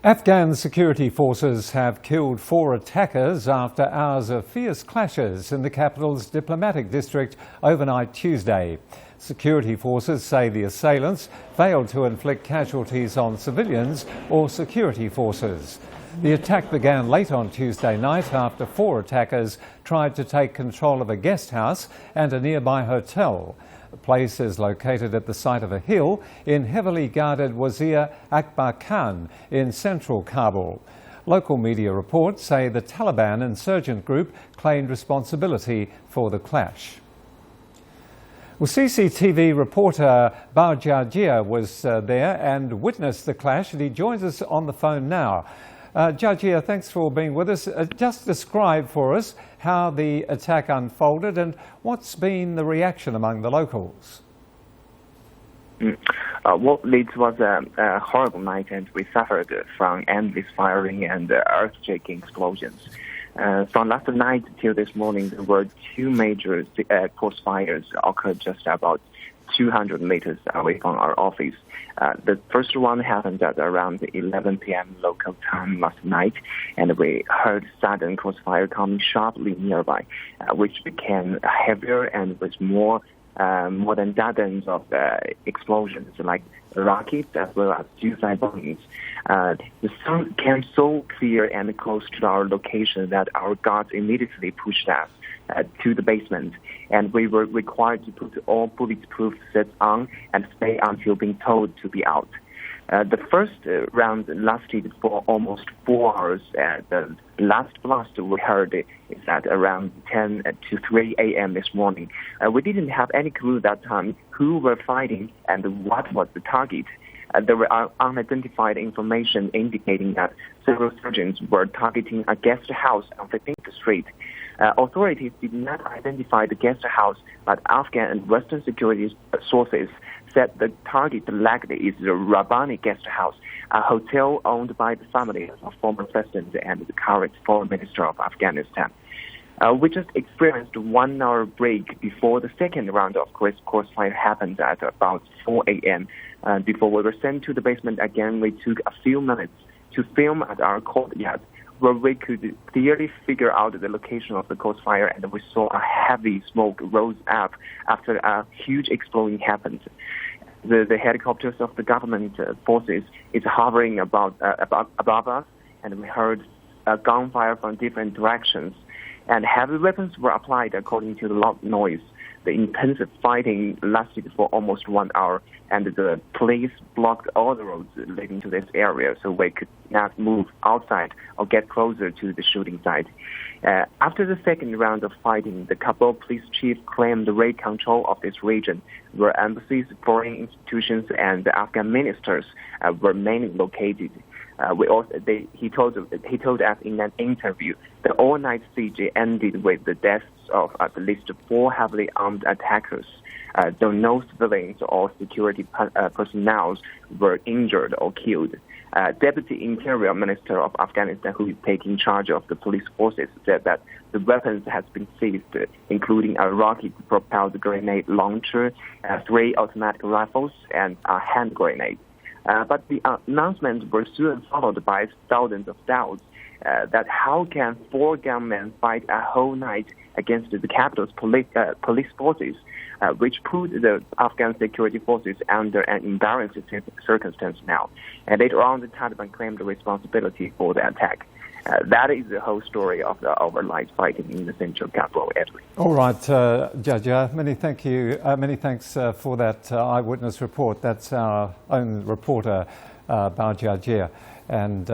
Afghan security forces have killed 4 attackers after hours of fierce clashes in the capital's diplomatic district overnight Tuesday. Security forces say the assailants failed to inflict casualties on civilians or security forces. The attack began late on Tuesday night after 4 attackers tried to take control of a guest house and a nearby hotel. The place is located at the site of a hill in heavily guarded Wazir Akbar Khan in central Kabul. Local media reports say the Taliban insurgent group claimed responsibility for the clash. Well, CCTV reporter Bao was there and witnessed the clash, and he joins us on the phone now. Jia, thanks for being with us. Just describe for us how the attack unfolded and what's been the reaction among the locals. Well, it was a horrible night, and we suffered from endless firing and earth-shaking explosions. From last night till this morning, there were 2 major crossfires occurred just about 200 meters away from our office. The first one happened at around 11 p.m. local time last night, and we heard sudden crossfire coming sharply nearby, which became heavier and with more than dozens of explosions, like rockets as well as suicide bombings. The sound came so clear and close to our location that our guards immediately pushed us to the basement, and we were required to put all bulletproof sets on and stay until being told to be out. The first round lasted for almost 4 hours. The last blast we heard is at around 10 to 3 a.m. this morning. We didn't have any clue that time who were fighting and what was the target. There were unidentified information indicating that several surgeons were targeting a guest house on 15th Street. Authorities did not identify the guest house, but Afghan and Western security sources said the target likely is the Rabbani guest house, a hotel owned by the family of former president and the current foreign minister of Afghanistan. We just experienced 1 hour break before the second round of crossfire happened at about 4 a.m. Before we were sent to the basement again, we took a few minutes to film at our courtyard, where we could clearly figure out the location of the crossfire, and we saw a heavy smoke rose up after a huge explosion happened. The helicopters of the government forces is hovering above us, and we heard gunfire from different directions, and heavy weapons were applied according to the loud noise. The intensive fighting lasted for almost 1 hour, and the police blocked all the roads leading to this area, so we could not move outside or get closer to the shooting site. After the second round of fighting, the Kabul police chief claimed the raid control of this region, where embassies, foreign institutions, and the Afghan ministers were mainly located. He told us in an interview the all-night siege ended with the deaths of at least 4 heavily armed attackers, though no civilians or security personnel were injured or killed. Deputy Interior Minister of Afghanistan, who is taking charge of the police forces, said that the weapons has been seized, including a rocket-propelled grenade launcher, 3 automatic rifles, and a hand grenade. But the announcement were soon followed by thousands of doubts that how can 4 gunmen fight a whole night against the capital's police forces, which put the Afghan security forces under an embarrassing circumstance now. And later on, the Taliban claimed the responsibility for the attack. That is the whole story of the overnight fighting in the central Kabul area. All right, Jia, many thanks for that eyewitness report. That's our own reporter, Bao Jia, and